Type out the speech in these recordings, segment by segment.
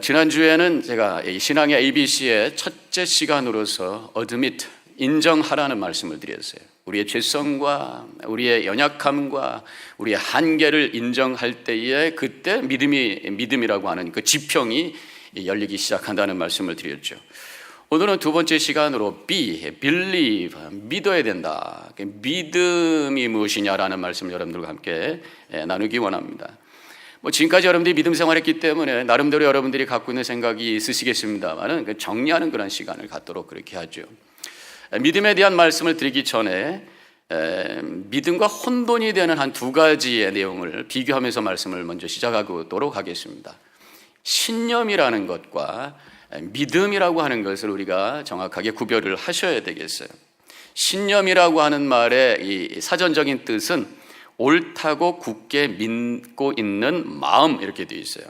지난주에는 제가 신앙의 ABC의 첫째 시간으로서 Admit, 인정하라는 말씀을 드렸어요. 우리의 죄성과 우리의 연약함과 우리의 한계를 인정할 때에 그때 믿음이라고 하는 그 지평이 열리기 시작한다는 말씀을 드렸죠. 오늘은 두 번째 시간으로 Believe, 믿어야 된다. 믿음이 무엇이냐라는 말씀을 여러분들과 함께 나누기 원합니다. 지금까지 여러분들이 믿음 생활했기 때문에 나름대로 여러분들이 갖고 있는 생각이 있으시겠습니다만은 정리하는 그런 시간을 갖도록 그렇게 하죠. 믿음에 대한 말씀을 드리기 전에 믿음과 혼돈이 되는 한 두 가지의 내용을 비교하면서 말씀을 먼저 시작하도록 하겠습니다. 신념이라는 것과 믿음이라고 하는 것을 우리가 정확하게 구별을 하셔야 되겠어요. 신념이라고 하는 말의 이 사전적인 뜻은 옳다고 굳게 믿고 있는 마음, 이렇게 되어 있어요.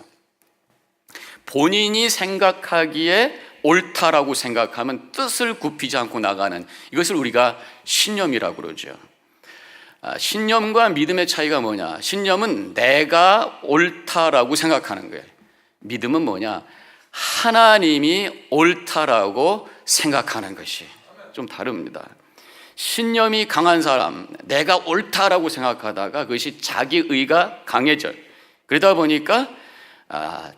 본인이 생각하기에 옳다라고 생각하면 뜻을 굽히지 않고 나가는, 이것을 우리가 신념이라고 그러죠. 신념과 믿음의 차이가 뭐냐? 신념은 내가 옳다라고 생각하는 거예요. 믿음은 뭐냐? 하나님이 옳다라고 생각하는 것이 좀 다릅니다. 신념이 강한 사람, 내가 옳다라고 생각하다가 그것이 자기의가 강해져요. 그러다 보니까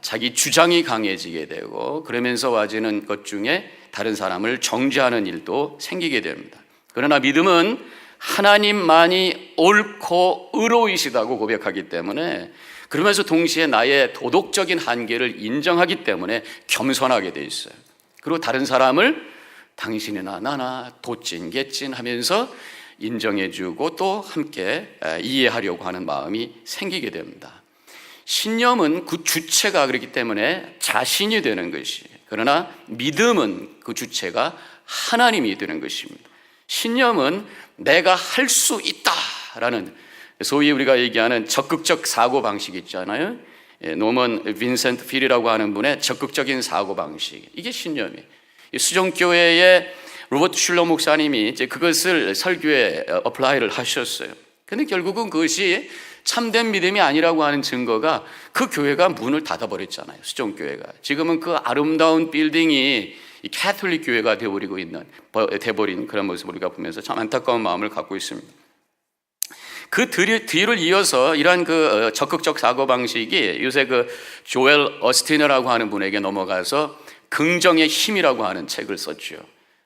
자기 주장이 강해지게 되고, 그러면서 와지는 것 중에 다른 사람을 정죄하는 일도 생기게 됩니다. 그러나 믿음은 하나님만이 옳고 의로우시다고 고백하기 때문에, 그러면서 동시에 나의 도덕적인 한계를 인정하기 때문에 겸손하게 돼 있어요. 그리고 다른 사람을 당신이나 나나 도찐 개찐 하면서 인정해주고 또 함께 이해하려고 하는 마음이 생기게 됩니다. 신념은 그 주체가 그렇기 때문에 자신이 되는 것이, 그러나 믿음은 그 주체가 하나님이 되는 것입니다. 신념은 내가 할 수 있다라는, 소위 우리가 얘기하는 적극적 사고방식 있잖아요. 노먼 빈센트 필이라고 하는 분의 적극적인 사고방식, 이게 신념이에요. 수정교회의 로버트 슐러 목사님이 이제 그것을 설교에 어플라이를 하셨어요. 근데 결국은 그것이 참된 믿음이 아니라고 하는 증거가 그 교회가 문을 닫아버렸잖아요. 수정교회가. 지금은 그 아름다운 빌딩이 이 캐톨릭 교회가 돼버린 그런 모습을 우리가 보면서 참 안타까운 마음을 갖고 있습니다. 그 뒤를 이어서 이러한 그 적극적 사고방식이 요새 그 조엘 어스틴이라고 하는 분에게 넘어가서 긍정의 힘이라고 하는 책을 썼죠.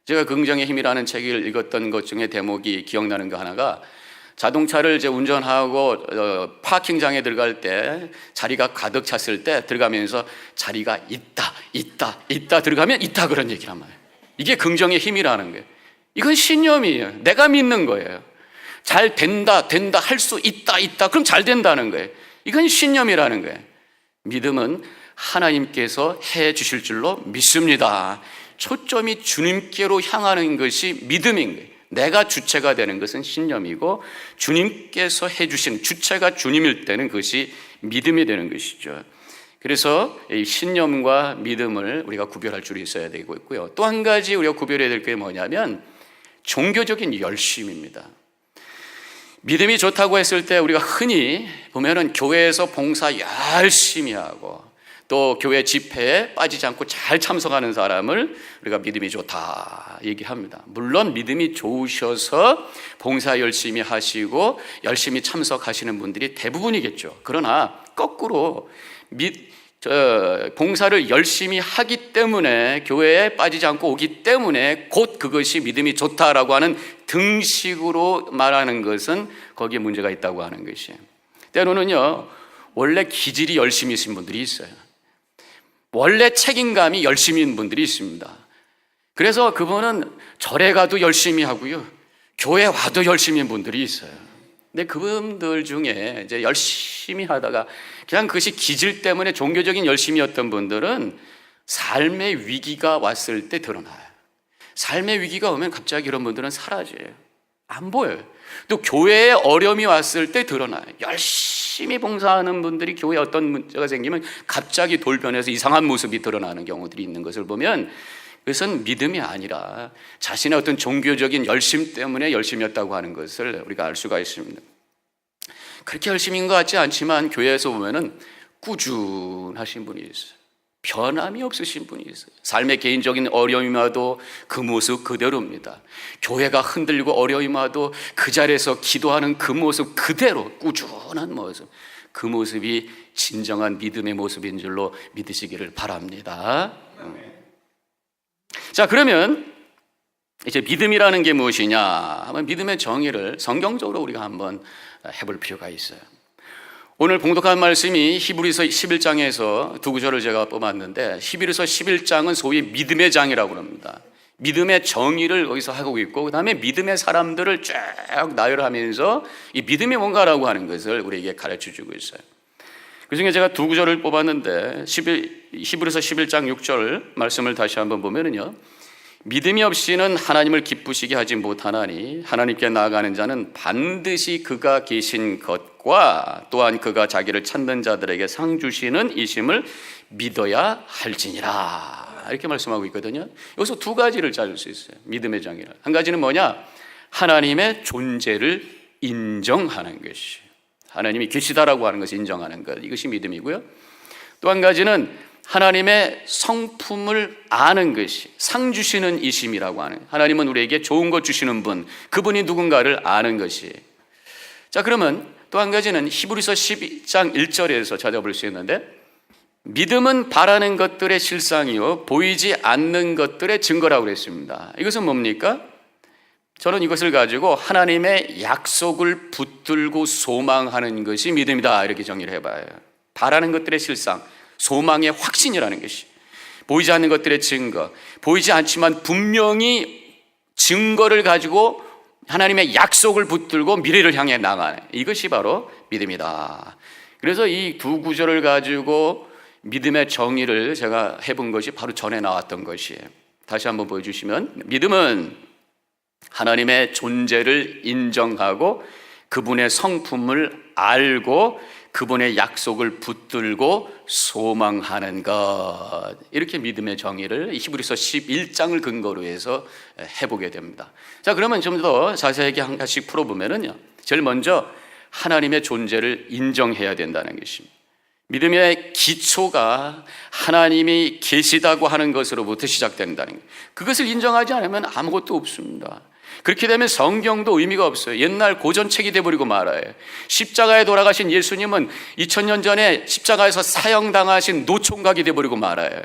제가 긍정의 힘이라는 책을 읽었던 것 중에 대목이 기억나는 거 하나가, 자동차를 이제 운전하고 파킹장에 들어갈 때 자리가 가득 찼을 때 들어가면서 자리가 있다 들어가면 있다, 그런 얘기를 한 말이에요. 이게 긍정의 힘이라는 거예요. 이건 신념이에요. 내가 믿는 거예요. 잘 된다 할 수 있다 그럼 잘 된다는 거예요. 이건 신념이라는 거예요. 믿음은 하나님께서 해 주실 줄로 믿습니다. 초점이 주님께로 향하는 것이 믿음인 거예요. 내가 주체가 되는 것은 신념이고, 주님께서 해 주신 주체가 주님일 때는 그것이 믿음이 되는 것이죠. 그래서 이 신념과 믿음을 우리가 구별할 줄이 있어야 되고 있고요. 또 한 가지 우리가 구별해야 될 게 뭐냐면 종교적인 열심입니다. 믿음이 좋다고 했을 때 우리가 흔히 보면은 교회에서 봉사 열심히 하고 또 교회 집회에 빠지지 않고 잘 참석하는 사람을 우리가 믿음이 좋다 얘기합니다. 물론 믿음이 좋으셔서 봉사 열심히 하시고 열심히 참석하시는 분들이 대부분이겠죠. 그러나 거꾸로 봉사를 열심히 하기 때문에, 교회에 빠지지 않고 오기 때문에 곧 그것이 믿음이 좋다라고 하는 등식으로 말하는 것은 거기에 문제가 있다고 하는 것이에요. 때로는요, 원래 기질이 열심히신 분들이 있어요. 원래 책임감이 열심인 분들이 있습니다. 그래서 그분은 절에 가도 열심히 하고요, 교회 와도 열심인 분들이 있어요. 근데 그분들 중에 이제 열심히 하다가 그냥 그것이 기질 때문에 종교적인 열심이었던 분들은 삶의 위기가 왔을 때 드러나요. 삶의 위기가 오면 갑자기 이런 분들은 사라져요. 안 보여요. 또 교회에 어려움이 왔을 때 드러나요. 열심히 봉사하는 분들이 교회에 어떤 문제가 생기면 갑자기 돌변해서 이상한 모습이 드러나는 경우들이 있는 것을 보면, 그것은 믿음이 아니라 자신의 어떤 종교적인 열심 때문에 열심이었다고 하는 것을 우리가 알 수가 있습니다. 그렇게 열심인 것 같지 않지만 교회에서 보면은 꾸준하신 분이 있어요. 변함이 없으신 분이세요. 삶의 개인적인 어려움이 와도 그 모습 그대로입니다. 교회가 흔들리고 어려움이 와도 그 자리에서 기도하는 그 모습 그대로, 꾸준한 모습, 그 모습이 진정한 믿음의 모습인 줄로 믿으시기를 바랍니다. 자, 그러면 이제 믿음이라는 게 무엇이냐 하면 믿음의 정의를 성경적으로 우리가 한번 해볼 필요가 있어요. 오늘 봉독한 말씀이 히브리서 11장에서 두 구절을 제가 뽑았는데, 히브리서 11장은 소위 믿음의 장이라고 합니다. 믿음의 정의를 거기서 하고 있고, 그 다음에 믿음의 사람들을 쭉 나열하면서 이 믿음이 뭔가라고 하는 것을 우리에게 가르쳐 주고 있어요. 그 중에 제가 두 구절을 뽑았는데, 히브리서 11장 6절 말씀을 다시 한번 보면은요, 믿음이 없이는 하나님을 기쁘시게 하지 못하나니 하나님께 나아가는 자는 반드시 그가 계신 것과 또한 그가 자기를 찾는 자들에게 상 주시는 이심을 믿어야 할지니라, 이렇게 말씀하고 있거든요. 여기서 두 가지를 찾을 수 있어요. 믿음의 정의를. 한 가지는 뭐냐? 하나님의 존재를 인정하는 것이, 하나님이 계시다라고 하는 것을 인정하는 것, 이것이 믿음이고요. 또 한 가지는 하나님의 성품을 아는 것이 상 주시는 이심이라고 하는, 하나님은 우리에게 좋은 것 주시는 분, 그분이 누군가를 아는 것이. 자, 그러면 또 한 가지는 히브리서 12장 1절에서 찾아볼 수 있는데, 믿음은 바라는 것들의 실상이요 보이지 않는 것들의 증거라고 그랬습니다. 이것은 뭡니까? 저는 이것을 가지고 하나님의 약속을 붙들고 소망하는 것이 믿음이다, 이렇게 정리를 해봐요. 바라는 것들의 실상, 소망의 확신이라는 것이, 보이지 않는 것들의 증거, 보이지 않지만 분명히 증거를 가지고 하나님의 약속을 붙들고 미래를 향해 나가는, 이것이 바로 믿음이다. 그래서 이 두 구절을 가지고 믿음의 정의를 제가 해본 것이 바로 전에 나왔던 것이에요. 다시 한번 보여주시면, 믿음은 하나님의 존재를 인정하고 그분의 성품을 알고 그분의 약속을 붙들고 소망하는 것, 이렇게 믿음의 정의를 히브리서 11장을 근거로 해서 해보게 됩니다. 자, 그러면 좀 더 자세하게 한 가지씩 풀어보면요, 제일 먼저 하나님의 존재를 인정해야 된다는 것입니다. 믿음의 기초가 하나님이 계시다고 하는 것으로부터 시작된다는 것, 그것을 인정하지 않으면 아무것도 없습니다. 그렇게 되면 성경도 의미가 없어요. 옛날 고전책이 돼버리고 말아요. 십자가에 돌아가신 예수님은 2000년 전에 십자가에서 사형당하신 노총각이 돼버리고 말아요.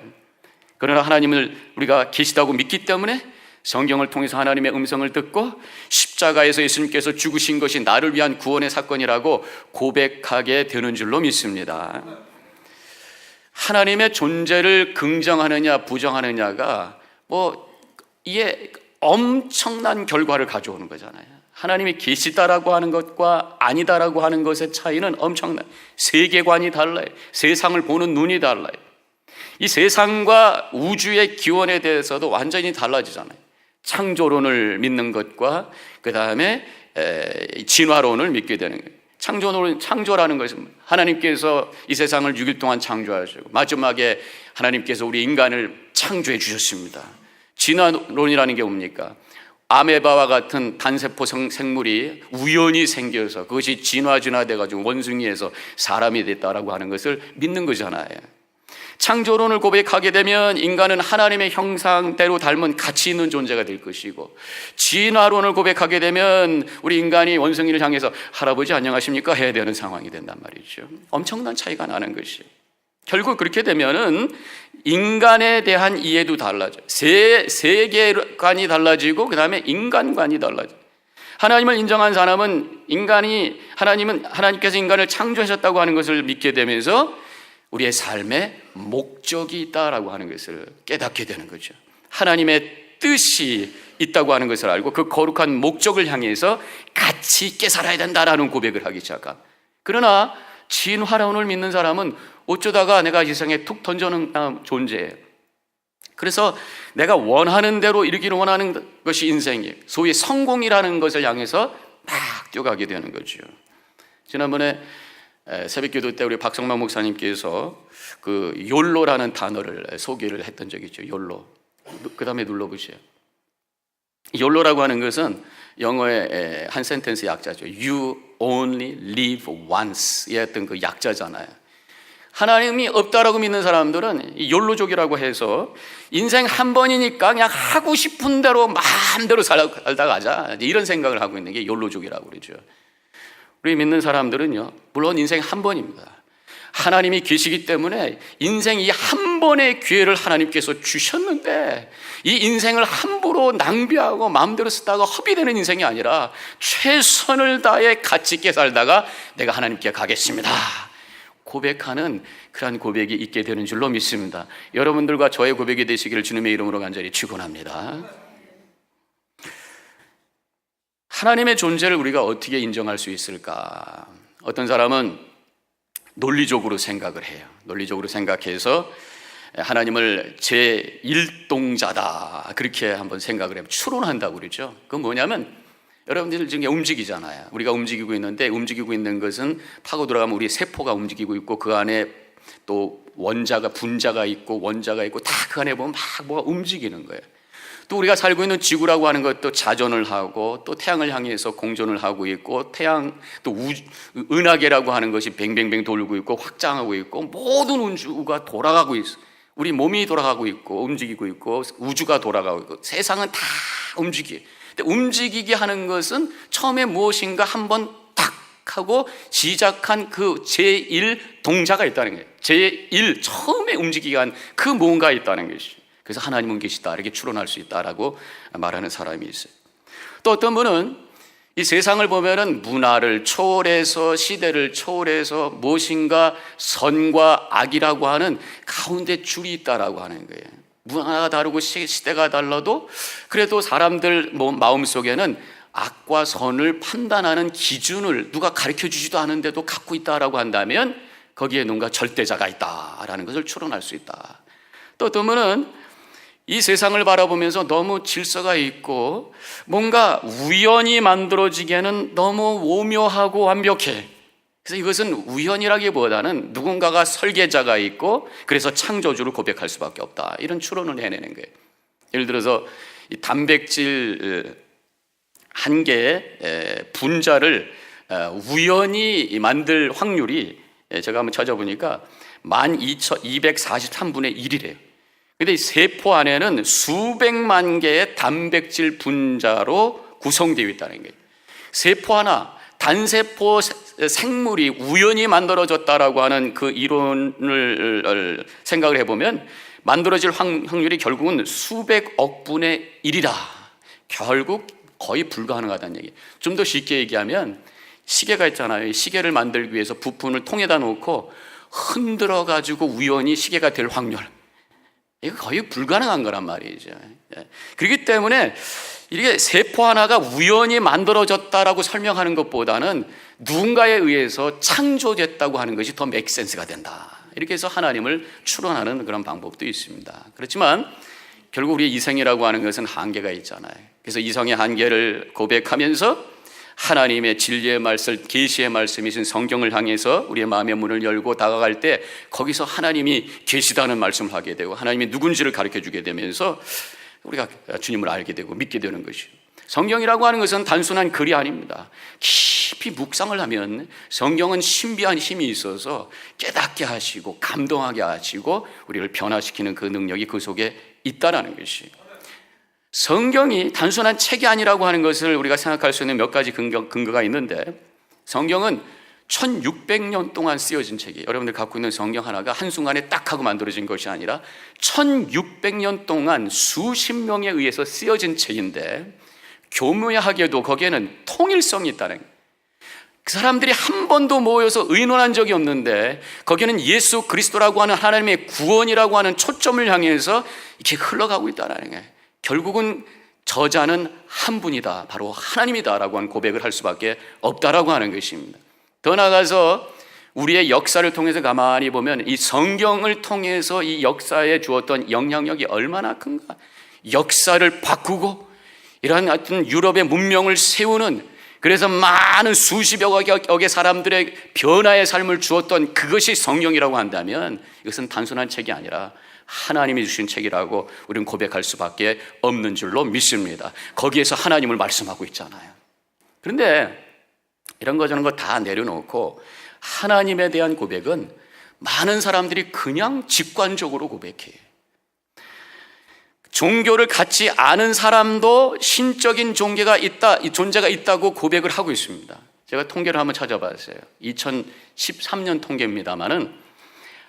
그러나 하나님을 우리가 계시다고 믿기 때문에 성경을 통해서 하나님의 음성을 듣고 십자가에서 예수님께서 죽으신 것이 나를 위한 구원의 사건이라고 고백하게 되는 줄로 믿습니다. 하나님의 존재를 긍정하느냐 부정하느냐가 이게 엄청난 결과를 가져오는 거잖아요. 하나님이 계시다라고 하는 것과 아니다라고 하는 것의 차이는 엄청나요. 세계관이 달라요. 세상을 보는 눈이 달라요. 이 세상과 우주의 기원에 대해서도 완전히 달라지잖아요. 창조론을 믿는 것과 그 다음에 진화론을 믿게 되는 거예요. 창조라는 것은 하나님께서 이 세상을 6일 동안 창조하시고 마지막에 하나님께서 우리 인간을 창조해 주셨습니다. 진화론이라는 게 뭡니까? 아메바와 같은 단세포 생물이 우연히 생겨서 그것이 진화돼가지고 원숭이에서 사람이 됐다라고 하는 것을 믿는 거잖아요. 창조론을 고백하게 되면 인간은 하나님의 형상대로 닮은 가치 있는 존재가 될 것이고, 진화론을 고백하게 되면 우리 인간이 원숭이를 향해서 할아버지 안녕하십니까 해야 되는 상황이 된단 말이죠. 엄청난 차이가 나는 것이에요. 결국 그렇게 되면은 인간에 대한 이해도 달라져요. 세계관이 달라지고 그 다음에 인간관이 달라져요. 하나님을 인정한 사람은 하나님께서 인간을 창조하셨다고 하는 것을 믿게 되면서 우리의 삶에 목적이 있다라고 하는 것을 깨닫게 되는 거죠. 하나님의 뜻이 있다고 하는 것을 알고 그 거룩한 목적을 향해서 가치 있게 살아야 된다라는 고백을 하기 시작합니다. 그러나 진화론을 믿는 사람은 어쩌다가 내가 이 세상에 툭 던져놓은 존재예요. 그래서 내가 원하는 대로 이루기를 원하는 것이 인생이에요. 소위 성공이라는 것을 향해서 막 뛰어가게 되는 거죠. 지난번에 새벽기도 때 우리 박성만 목사님께서 그 욜로라는 단어를 소개를 했던 적이 있죠. 욜로. 그 다음에 눌러보세요. 욜로라고 하는 것은 영어의 한 센텐스 약자죠. You only live once. 이 어떤 그 약자잖아요. 하나님이 없다라고 믿는 사람들은 이 욜로족이라고 해서 인생 한 번이니까 그냥 하고 싶은 대로 마음대로 살다 가자, 이런 생각을 하고 있는 게 욜로족이라고 그러죠. 우리 믿는 사람들은요, 물론 인생 한 번입니다. 하나님이 계시기 때문에 인생 이 한 번의 기회를 하나님께서 주셨는데, 이 인생을 함부로 낭비하고 마음대로 쓰다가 허비되는 인생이 아니라 최선을 다해 가치 있게 살다가 내가 하나님께 가겠습니다 고백하는 그러한 고백이 있게 되는 줄로 믿습니다. 여러분들과 저의 고백이 되시기를 주님의 이름으로 간절히 축원합니다. 하나님의 존재를 우리가 어떻게 인정할 수 있을까? 어떤 사람은 논리적으로 생각을 해요. 논리적으로 생각해서 하나님을 제1동자다 그렇게 한번 생각을 해요. 추론한다고 그러죠. 그건 뭐냐면, 여러분들 지금 움직이잖아요. 우리가 움직이고 있는데, 움직이고 있는 것은 파고 들어가면 우리 세포가 움직이고 있고, 그 안에 또 원자가, 분자가 있고 원자가 있고, 다 그 안에 보면 막 뭐가 움직이는 거예요. 또 우리가 살고 있는 지구라고 하는 것도 자전을 하고, 또 태양을 향해서 공전을 하고 있고, 태양 또 은하계라고 하는 것이 뱅뱅뱅 돌고 있고 확장하고 있고, 모든 우주가 돌아가고 있어. 우리 몸이 돌아가고 있고 움직이고 있고, 우주가 돌아가고 있고, 세상은 다 움직여. 근데 움직이게 하는 것은 처음에 무엇인가 한번 딱 하고 시작한 그 제1 동자가 있다는 거예요. 제1 처음에 움직이게 한 그 뭔가 있다는 것이. 그래서 하나님은 계시다 이렇게 추론할 수 있다라고 말하는 사람이 있어요. 또 어떤 분은 이 세상을 보면은 문화를 초월해서, 시대를 초월해서 무엇인가 선과 악이라고 하는 가운데 줄이 있다라고 하는 거예요. 문화가 다르고 시대가 달라도 그래도 사람들 마음속에는 악과 선을 판단하는 기준을 누가 가르쳐 주지도 않은데도 갖고 있다라고 한다면 거기에 뭔가 절대자가 있다라는 것을 추론할 수 있다. 또 어떤 분은 이 세상을 바라보면서 너무 질서가 있고 뭔가 우연히 만들어지기에는 너무 오묘하고 완벽해. 그래서 이것은 우연이라기보다는 누군가가 설계자가 있고 그래서 창조주를 고백할 수밖에 없다, 이런 추론을 해내는 거예요. 예를 들어서 이 단백질 한 개의 분자를 우연히 만들 확률이, 제가 한번 찾아보니까 1243분의 1이래요. 근데 이 세포 안에는 수백만 개의 단백질 분자로 구성되어 있다는 거예요. 세포 하나, 단세포 생물이 우연히 만들어졌다라고 하는 그 이론을 생각을 해보면 만들어질 확률이 결국은 수백억 분의 1이다. 결국 거의 불가능하다는 얘기예요. 좀 더 쉽게 얘기하면 시계가 있잖아요. 시계를 만들기 위해서 부품을 통에다 놓고 흔들어 가지고 우연히 시계가 될 확률, 이거 거의 불가능한 거란 말이죠. 그렇기 때문에 이게 세포 하나가 우연히 만들어졌다라고 설명하는 것보다는 누군가에 의해서 창조됐다고 하는 것이 더 맥센스가 된다. 이렇게 해서 하나님을 추론하는 그런 방법도 있습니다. 그렇지만 결국 우리의 이성이라고 하는 것은 한계가 있잖아요. 그래서 이성의 한계를 고백하면서 하나님의 진리의 말씀, 계시의 말씀이신 성경을 향해서 우리의 마음의 문을 열고 다가갈 때 거기서 하나님이 계시다는 말씀을 하게 되고 하나님이 누군지를 가르쳐 주게 되면서 우리가 주님을 알게 되고 믿게 되는 것이죠. 성경이라고 하는 것은 단순한 글이 아닙니다. 깊이 묵상을 하면 성경은 신비한 힘이 있어서 깨닫게 하시고 감동하게 하시고 우리를 변화시키는 그 능력이 그 속에 있다라는 것이. 성경이 단순한 책이 아니라고 하는 것을 우리가 생각할 수 있는 몇 가지 근거가 있는데, 성경은 1600년 동안 쓰여진 책이에요. 여러분들 갖고 있는 성경 하나가 한순간에 딱 하고 만들어진 것이 아니라 1600년 동안 수십 명에 의해서 쓰여진 책인데, 교묘하게도 거기에는 통일성이 있다는 거예요. 그 사람들이 한 번도 모여서 의논한 적이 없는데 거기는 예수 그리스도라고 하는 하나님의 구원이라고 하는 초점을 향해서 이렇게 흘러가고 있다는 거예요. 결국은 저자는 한 분이다, 바로 하나님이다라고 하는 고백을 할 수밖에 없다라고 하는 것입니다. 더 나아가서 우리의 역사를 통해서 가만히 보면 이 성경을 통해서 이 역사에 주었던 영향력이 얼마나 큰가. 역사를 바꾸고 이러한 하여튼 유럽의 문명을 세우는, 그래서 많은 수십억의 사람들의 변화의 삶을 주었던 그것이 성경이라고 한다면 이것은 단순한 책이 아니라 하나님이 주신 책이라고 우리는 고백할 수밖에 없는 줄로 믿습니다. 거기에서 하나님을 말씀하고 있잖아요. 그런데 이런 거 저런 거 다 내려놓고 하나님에 대한 고백은 많은 사람들이 그냥 직관적으로 고백해요. 종교를 갖지 않은 사람도 신적인 존재가 있다고 고백을 하고 있습니다. 제가 통계를 한번 찾아봤어요. 2013년 통계입니다만은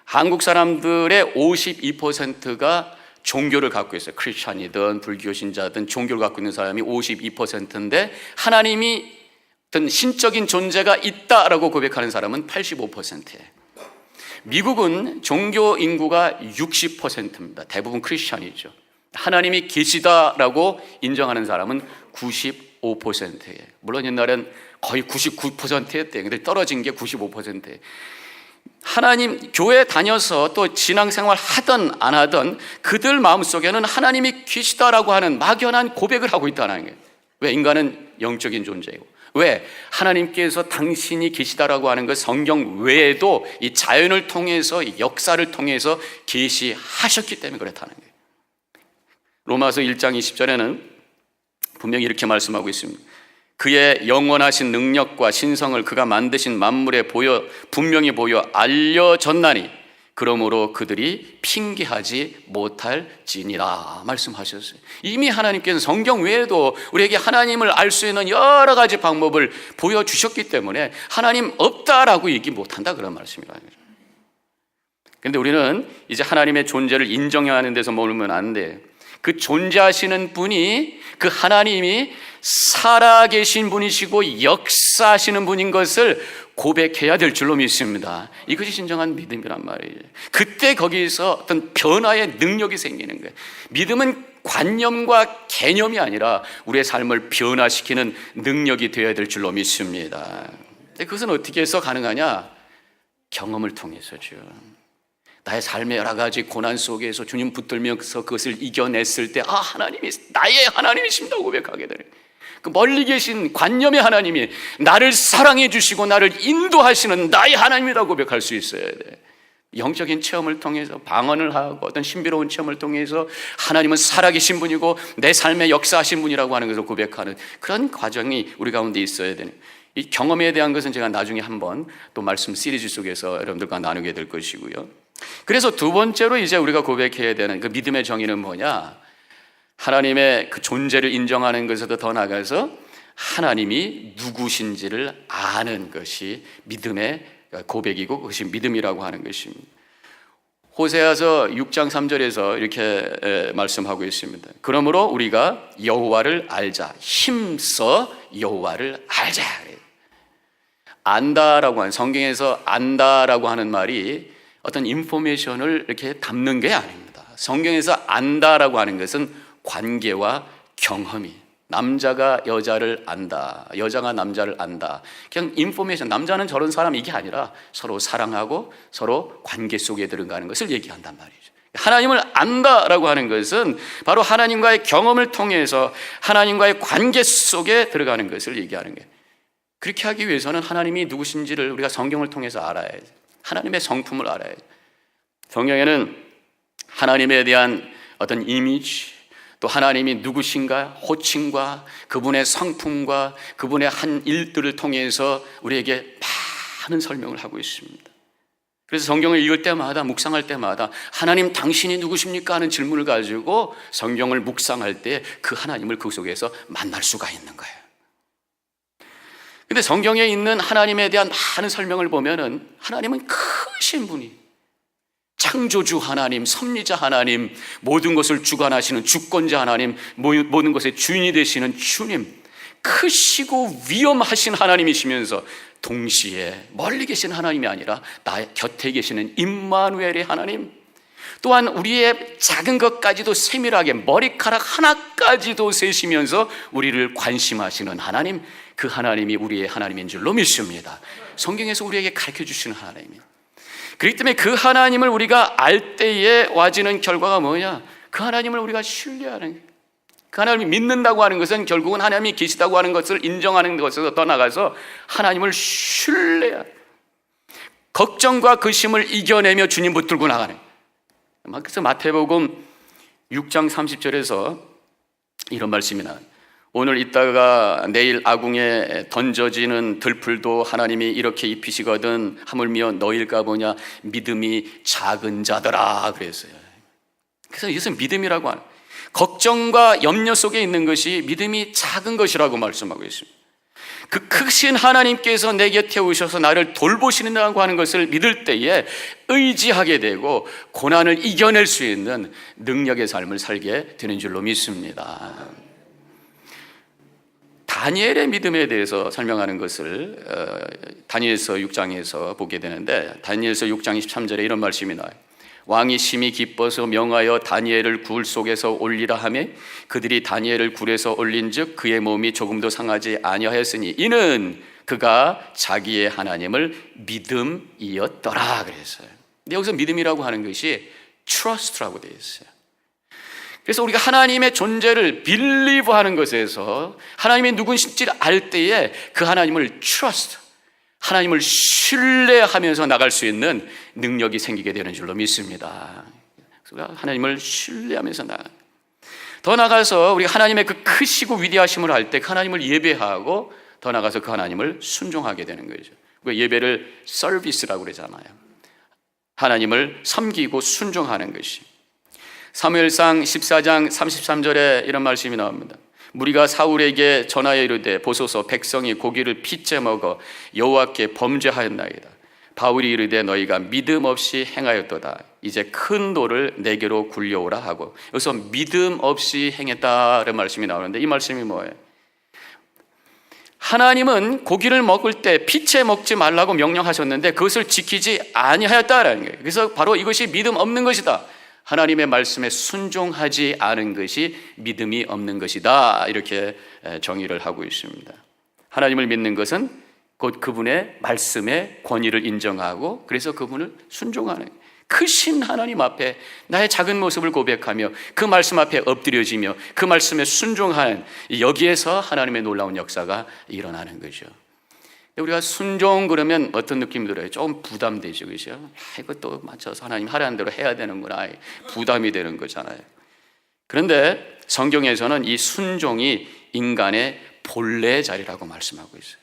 한국 사람들의 52%가 종교를 갖고 있어요. 크리스찬이든 불교 신자든 종교를 갖고 있는 사람이 52%인데 하나님이 어떤 신적인 존재가 있다라고 고백하는 사람은 85%예요. 미국은 종교 인구가 60%입니다. 대부분 크리스찬이죠. 하나님이 계시다라고 인정하는 사람은 95%예요. 물론 옛날엔 거의 99%였대요. 근데 떨어진 게 95%예요. 하나님 교회 다녀서 또 신앙생활 하든 안 하든 그들 마음속에는 하나님이 계시다라고 하는 막연한 고백을 하고 있다는 거예요. 왜? 인간은 영적인 존재이고. 왜? 하나님께서 당신이 계시다라고 하는 것 성경 외에도 이 자연을 통해서 이 역사를 통해서 계시하셨기 때문에 그렇다는 거예요. 로마서 1장 20절에는 분명히 이렇게 말씀하고 있습니다. 그의 영원하신 능력과 신성을 그가 만드신 만물에 분명히 보여 알려졌나니 그러므로 그들이 핑계하지 못할지니라 말씀하셨어요. 이미 하나님께서는 성경 외에도 우리에게 하나님을 알 수 있는 여러 가지 방법을 보여주셨기 때문에 하나님 없다라고 얘기 못한다 그런 말씀이라는 거죠. 그런데 우리는 이제 하나님의 존재를 인정해야 하는 데서 머물면 안 돼. 그 존재하시는 분이, 그 하나님이 살아계신 분이시고 역사하시는 분인 것을 고백해야 될 줄로 믿습니다. 이것이 진정한 믿음이란 말이에요. 그때 거기서 어떤 변화의 능력이 생기는 거예요. 믿음은 관념과 개념이 아니라 우리의 삶을 변화시키는 능력이 되어야 될 줄로 믿습니다. 그것은 어떻게 해서 가능하냐? 경험을 통해서죠. 나의 삶의 여러 가지 고난 속에서 주님 붙들면서 그것을 이겨냈을 때 하나님이 나의 하나님이십니다 고백하게 되는, 그 멀리 계신 관념의 하나님이 나를 사랑해 주시고 나를 인도하시는 나의 하나님이라고 고백할 수 있어야 돼. 영적인 체험을 통해서 방언을 하고 어떤 신비로운 체험을 통해서 하나님은 살아계신 분이고 내 삶에 역사하신 분이라고 하는 것을 고백하는 그런 과정이 우리 가운데 있어야 되는, 이 경험에 대한 것은 제가 나중에 한번 또 말씀 시리즈 속에서 여러분들과 나누게 될 것이고요. 그래서 두 번째로 이제 우리가 고백해야 되는 그 믿음의 정의는 뭐냐? 하나님의 그 존재를 인정하는 것에도 더 나아가서 하나님이 누구신지를 아는 것이 믿음의 고백이고 그것이 믿음이라고 하는 것입니다. 호세아서 6장 3절에서 이렇게 말씀하고 있습니다. 그러므로 우리가 여호와를 알자, 힘써 여호와를 알자. 안다라고 하는, 성경에서 안다라고 하는 말이 어떤 인포메이션을 이렇게 담는 게 아닙니다. 성경에서 안다라고 하는 것은 관계와 경험이, 남자가 여자를 안다, 여자가 남자를 안다, 그냥 인포메이션, 남자는 저런 사람 이게 아니라 서로 사랑하고 서로 관계 속에 들어가는 것을 얘기한단 말이죠. 하나님을 안다라고 하는 것은 바로 하나님과의 경험을 통해서 하나님과의 관계 속에 들어가는 것을 얘기하는 거예요. 그렇게 하기 위해서는 하나님이 누구신지를 우리가 성경을 통해서 알아야죠. 하나님의 성품을 알아야죠. 성경에는 하나님에 대한 어떤 이미지, 또 하나님이 누구신가, 호칭과 그분의 성품과 그분의 한 일들을 통해서 우리에게 많은 설명을 하고 있습니다. 그래서 성경을 읽을 때마다, 묵상할 때마다 하나님 당신이 누구십니까 하는 질문을 가지고 성경을 묵상할 때 그 하나님을 그 속에서 만날 수가 있는 거예요. 근데 성경에 있는 하나님에 대한 많은 설명을 보면은 하나님은 크신 분이, 창조주 하나님, 섭리자 하나님, 모든 것을 주관하시는 주권자 하나님, 모든 것의 주인이 되시는 주님, 크시고 위엄하신 하나님이시면서 동시에 멀리 계신 하나님이 아니라 나의 곁에 계시는 임마누엘의 하나님, 또한 우리의 작은 것까지도 세밀하게 머리카락 하나까지도 세시면서 우리를 관심하시는 하나님, 그 하나님이 우리의 하나님인 줄로 믿습니다. 성경에서 우리에게 가르쳐 주시는 하나님입니다. 그렇기 때문에 그 하나님을 우리가 알 때에 와지는 결과가 뭐냐? 그 하나님을 우리가 신뢰하는 거예요. 그 하나님을 믿는다고 하는 것은 결국은 하나님이 계시다고 하는 것을 인정하는 것에서 떠나가서 하나님을 신뢰해야, 걱정과 근심을 이겨내며 주님 붙들고 나가는. 그래서 마태복음 6장 30절에서 이런 말씀이 나와요. 오늘 있다가 내일 아궁에 던져지는 들풀도 하나님이 이렇게 입히시거든 하물며 너일까 보냐 믿음이 작은 자더라 그랬어요. 그래서 이것은 믿음이라고 하는, 걱정과 염려 속에 있는 것이 믿음이 작은 것이라고 말씀하고 있습니다. 그 크신 하나님께서 내 곁에 오셔서 나를 돌보시는다고 하는 것을 믿을 때에 의지하게 되고 고난을 이겨낼 수 있는 능력의 삶을 살게 되는 줄로 믿습니다. 다니엘의 믿음에 대해서 설명하는 것을 다니엘서 6장에서 보게 되는데, 다니엘서 6장 23절에 이런 말씀이 나와요. 왕이 심히 기뻐서 명하여 다니엘을 굴 속에서 올리라 하며 그들이 다니엘을 굴에서 올린즉 그의 몸이 조금도 상하지 아니하였으니 이는 그가 자기의 하나님을 믿음이었더라 그랬어요. 근데 여기서 믿음이라고 하는 것이 trust라고 되어 있어요. 그래서 우리가 하나님의 존재를 believe하는 것에서 하나님이 누구신지를 알 때에 그 하나님을 trust, 하나님을 신뢰하면서 나갈 수 있는 능력이 생기게 되는 줄로 믿습니다. 그래서 하나님을 신뢰하면서 더 나가서 우리가 하나님의 그 크시고 위대하심을 알 때 그 하나님을 예배하고 더 나가서 그 하나님을 순종하게 되는 거죠. 예배를 서비스라고 그러잖아요. 하나님을 섬기고 순종하는 것이. 사무엘상 14장 33절에 이런 말씀이 나옵니다. 무리가 사울에게 전하여 이르되 보소서 백성이 고기를 핏째 먹어 여호와께 범죄하였나이다. 바울이 이르되 너희가 믿음 없이 행하였도다. 이제 큰 돌을 내게로 굴려오라 하고, 여기서 믿음 없이 행했다는 말씀이 나오는데 이 말씀이 뭐예요? 하나님은 고기를 먹을 때 핏째 먹지 말라고 명령하셨는데 그것을 지키지 아니하였다라는 거예요. 그래서 바로 이것이 믿음 없는 것이다. 하나님의 말씀에 순종하지 않은 것이 믿음이 없는 것이다. 이렇게 정의를 하고 있습니다. 하나님을 믿는 것은 곧 그분의 말씀의 권위를 인정하고 그래서 그분을 순종하는, 크신 하나님 앞에 나의 작은 모습을 고백하며 그 말씀 앞에 엎드려지며 그 말씀에 순종하는, 여기에서 하나님의 놀라운 역사가 일어나는 거죠. 우리가 순종 그러면 어떤 느낌이 들어요? 조금 부담되죠, 그죠? 이것도 맞춰서 하나님 하라는 대로 해야 되는구나, 부담이 되는 거잖아요. 그런데 성경에서는 이 순종이 인간의 본래의 자리라고 말씀하고 있어요.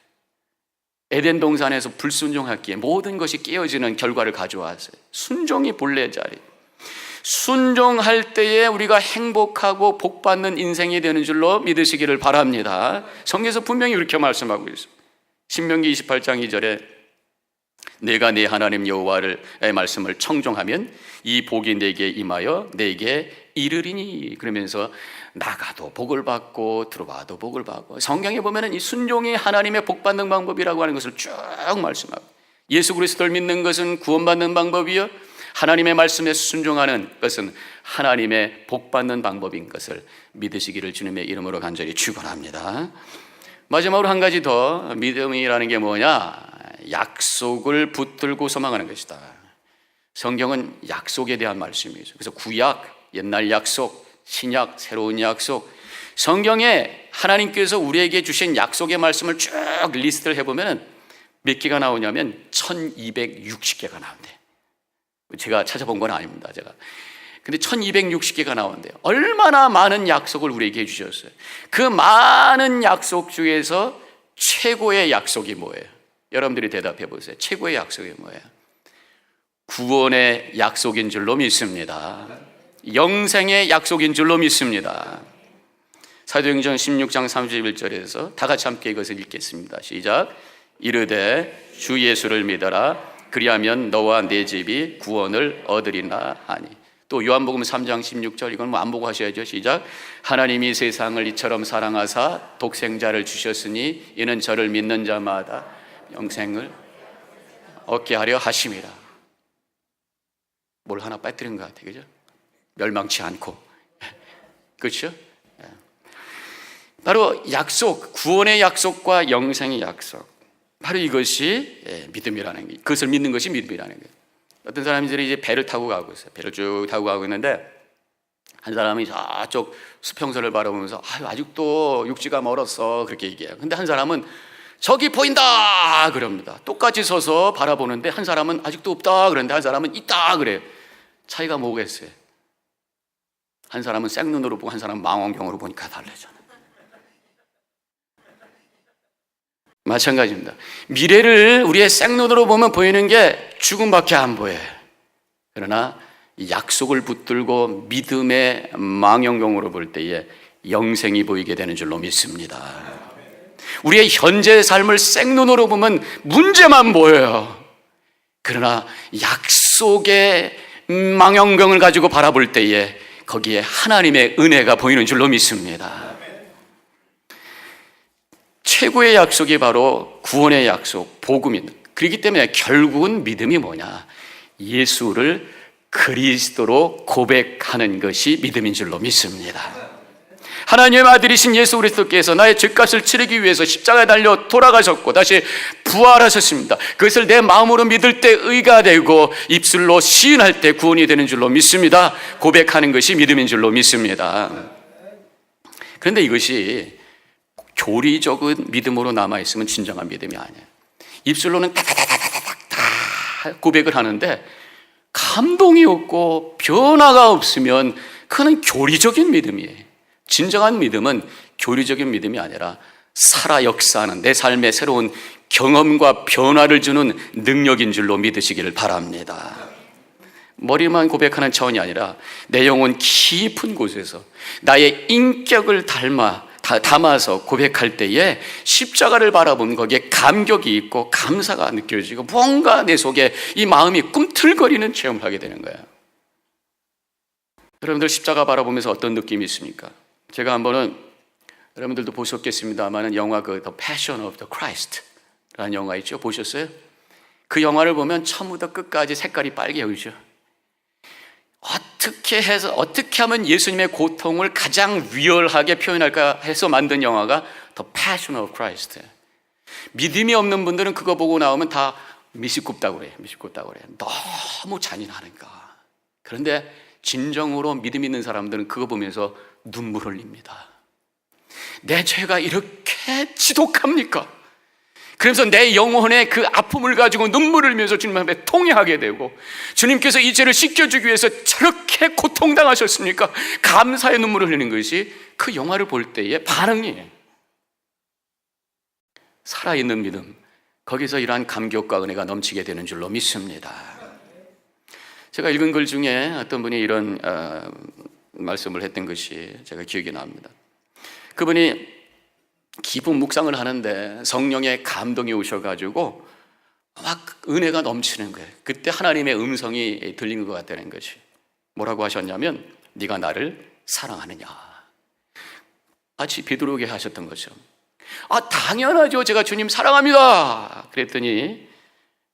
에덴 동산에서 불순종했기에 모든 것이 깨어지는 결과를 가져왔어요. 순종이 본래의 자리. 순종할 때에 우리가 행복하고 복받는 인생이 되는 줄로 믿으시기를 바랍니다. 성경에서 분명히 이렇게 말씀하고 있어요. 신명기 28장 2절에 내가 네 하나님 여호와의 말씀을 청종하면 이 복이 내게 임하여 내게 이르리니, 그러면서 나가도 복을 받고 들어와도 복을 받고, 성경에 보면 이 순종이 하나님의 복 받는 방법이라고 하는 것을 쭉 말씀하고, 예수 그리스도를 믿는 것은 구원받는 방법이요 하나님의 말씀에 순종하는 것은 하나님의 복 받는 방법인 것을 믿으시기를 주님의 이름으로 간절히 축원합니다. 마지막으로 한 가지 더, 믿음이라는 게 뭐냐? 약속을 붙들고 소망하는 것이다. 성경은 약속에 대한 말씀이죠. 그래서 구약, 옛날 약속, 신약, 새로운 약속, 성경에 하나님께서 우리에게 주신 약속의 말씀을 쭉 리스트를 해보면 몇 개가 나오냐면 1260개가 나온대요. 제가 찾아본 건 아닙니다, 제가. 근데 1260개가 나오는데요. 얼마나 많은 약속을 우리에게 해주셨어요. 그 많은 약속 중에서 최고의 약속이 뭐예요? 여러분들이 대답해 보세요. 최고의 약속이 뭐예요? 구원의 약속인 줄로 믿습니다. 영생의 약속인 줄로 믿습니다. 사도행전 16장 31절에서 다 같이 함께 이것을 읽겠습니다. 시작. 이르되 주 예수를 믿어라. 그리하면 너와 네 집이 구원을 얻으리라 하니. 또 요한복음 3장 16절, 이건 뭐 안 보고 하셔야죠. 시작. 하나님이 세상을 이처럼 사랑하사 독생자를 주셨으니 이는 저를 믿는 자마다 영생을 얻게 하려 하심이라. 뭘 하나 빠뜨린 것 같아요, 그죠? 멸망치 않고. 그렇죠? 바로 약속, 구원의 약속과 영생의 약속, 바로 이것이 믿음이라는 게, 그것을 믿는 것이 믿음이라는 거예요. 어떤 사람들이 이제 배를 타고 가고 있어요. 배를 쭉 타고 가고 있는데 한 사람이 저쪽 수평선을 바라보면서 아직도 육지가 멀었어, 그렇게 얘기해요. 근데 한 사람은 저기 보인다 그럽니다. 똑같이 서서 바라보는데 한 사람은 아직도 없다 그러는데 한 사람은 있다 그래요. 차이가 뭐겠어요? 한 사람은 생눈으로 보고 한 사람은 망원경으로 보니까 달라져. 마찬가지입니다. 미래를 우리의 생눈으로 보면 보이는 게 죽음밖에 안 보여요. 그러나 이 약속을 붙들고 믿음의 망원경으로 볼 때에 영생이 보이게 되는 줄로 믿습니다. 우리의 현재의 삶을 생눈으로 보면 문제만 보여요. 그러나 약속의 망원경을 가지고 바라볼 때에 거기에 하나님의 은혜가 보이는 줄로 믿습니다. 최고의 약속이 바로 구원의 약속, 복음입니다. 그렇기 때문에 결국은 믿음이 뭐냐? 예수를 그리스도로 고백하는 것이 믿음인 줄로 믿습니다. 하나님의 아들이신 예수 그리스도께서 나의 죄값을 치르기 위해서 십자가에 달려 돌아가셨고 다시 부활하셨습니다. 그것을 내 마음으로 믿을 때 의가 되고 입술로 시인할 때 구원이 되는 줄로 믿습니다. 고백하는 것이 믿음인 줄로 믿습니다. 그런데 이것이 교리적인 믿음으로 남아있으면 진정한 믿음이 아니에요. 입술로는 다다다다다다 고백을 하는데 감동이 없고 변화가 없으면 그는 교리적인 믿음이에요. 진정한 믿음은 교리적인 믿음이 아니라 살아 역사하는 내 삶의 새로운 경험과 변화를 주는 능력인 줄로 믿으시기를 바랍니다. 머리만 고백하는 차원이 아니라 내 영혼 깊은 곳에서 나의 인격을 담아서 고백할 때에 십자가를 바라보면 거기에 감격이 있고 감사가 느껴지고 뭔가 내 속에 이 마음이 꿈틀거리는 체험을 하게 되는 거예요. 여러분들 십자가 바라보면서 어떤 느낌이 있습니까? 제가 한번은 여러분들도 보셨겠습니다만 영화 The Passion of the Christ 라는 영화 있죠? 보셨어요? 그 영화를 보면 처음부터 끝까지 색깔이 빨개지죠. 어떻게 하면 예수님의 고통을 가장 리얼하게 표현할까 해서 만든 영화가 The Passion of Christ. 믿음이 없는 분들은 그거 보고 나오면 다 미식굽다고 그래요. 너무 잔인하니까. 그런데 진정으로 믿음 있는 사람들은 그거 보면서 눈물 흘립니다. 내 죄가 이렇게 지독합니까? 그래서 내 영혼의 그 아픔을 가지고 눈물을 흘리면서 주님 앞에 통회하게 되고, 주님께서 이 죄를 씻겨주기 위해서 저렇게 고통당하셨습니까? 감사의 눈물을 흘리는 것이 그 영화를 볼 때의 반응이에요. 살아있는 믿음, 거기서 이러한 감격과 은혜가 넘치게 되는 줄로 믿습니다. 제가 읽은 글 중에 어떤 분이 이런 말씀을 했던 것이 제가 기억이 납니다. 그분이 깊은 묵상을 하는데 성령의 감동이 오셔가지고 막 은혜가 넘치는 거예요. 그때 하나님의 음성이 들리는 것 같다는 것이, 뭐라고 하셨냐면 네가 나를 사랑하느냐, 마치 베드로에게 하셨던 거죠. 당연하죠, 제가 주님 사랑합니다. 그랬더니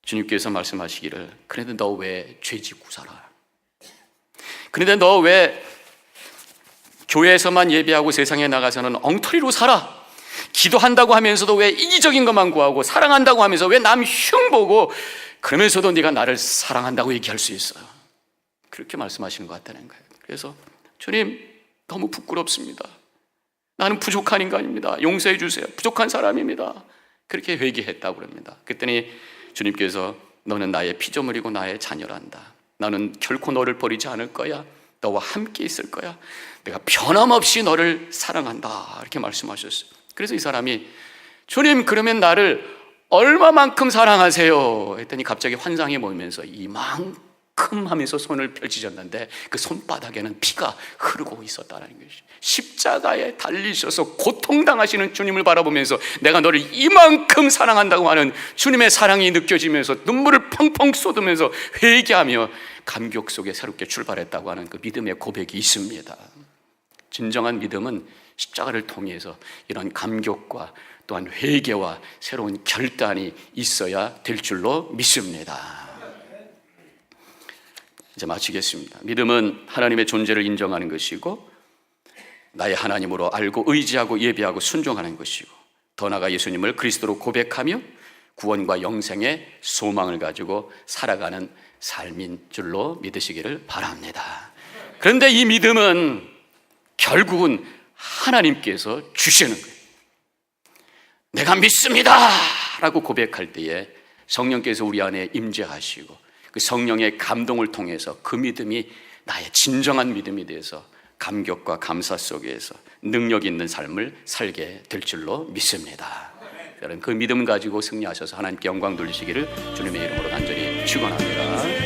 주님께서 말씀하시기를, 그런데 너 왜 죄 짓고 살아? 그런데 너 왜 교회에서만 예배하고 세상에 나가서는 엉터리로 살아? 기도한다고 하면서도 왜 이기적인 것만 구하고, 사랑한다고 하면서 왜 남 흉보고, 그러면서도 네가 나를 사랑한다고 얘기할 수 있어요? 그렇게 말씀하시는 것 같다는 거예요. 그래서 주님, 너무 부끄럽습니다. 나는 부족한 인간입니다. 용서해 주세요. 부족한 사람입니다. 그렇게 회개했다고 그럽니다. 그랬더니 주님께서 너는 나의 피조물이고 나의 자녀란다. 나는 결코 너를 버리지 않을 거야. 너와 함께 있을 거야. 내가 변함없이 너를 사랑한다. 이렇게 말씀하셨어요. 그래서 이 사람이, 주님, 그러면 나를 얼마만큼 사랑하세요? 했더니 갑자기 환상이 모이면서 이만큼 하면서 손을 펼치셨는데 그 손바닥에는 피가 흐르고 있었다는 것이, 십자가에 달리셔서 고통당하시는 주님을 바라보면서 내가 너를 이만큼 사랑한다고 하는 주님의 사랑이 느껴지면서 눈물을 펑펑 쏟으면서 회개하며 감격 속에 새롭게 출발했다고 하는 그 믿음의 고백이 있습니다. 진정한 믿음은 십자가를 통해서 이런 감격과 또한 회개와 새로운 결단이 있어야 될 줄로 믿습니다. 이제 마치겠습니다. 믿음은 하나님의 존재를 인정하는 것이고, 나의 하나님으로 알고 의지하고 예배하고 순종하는 것이고, 더 나아가 예수님을 그리스도로 고백하며 구원과 영생의 소망을 가지고 살아가는 삶인 줄로 믿으시기를 바랍니다. 그런데 이 믿음은 결국은 하나님께서 주시는 거예요. 내가 믿습니다 라고 고백할 때에 성령께서 우리 안에 임재하시고, 그 성령의 감동을 통해서 그 믿음이 나의 진정한 믿음이 돼서 감격과 감사 속에서 능력 있는 삶을 살게 될 줄로 믿습니다. 여러분 그 믿음 가지고 승리하셔서 하나님께 영광 돌리시기를 주님의 이름으로 간절히 축원합니다.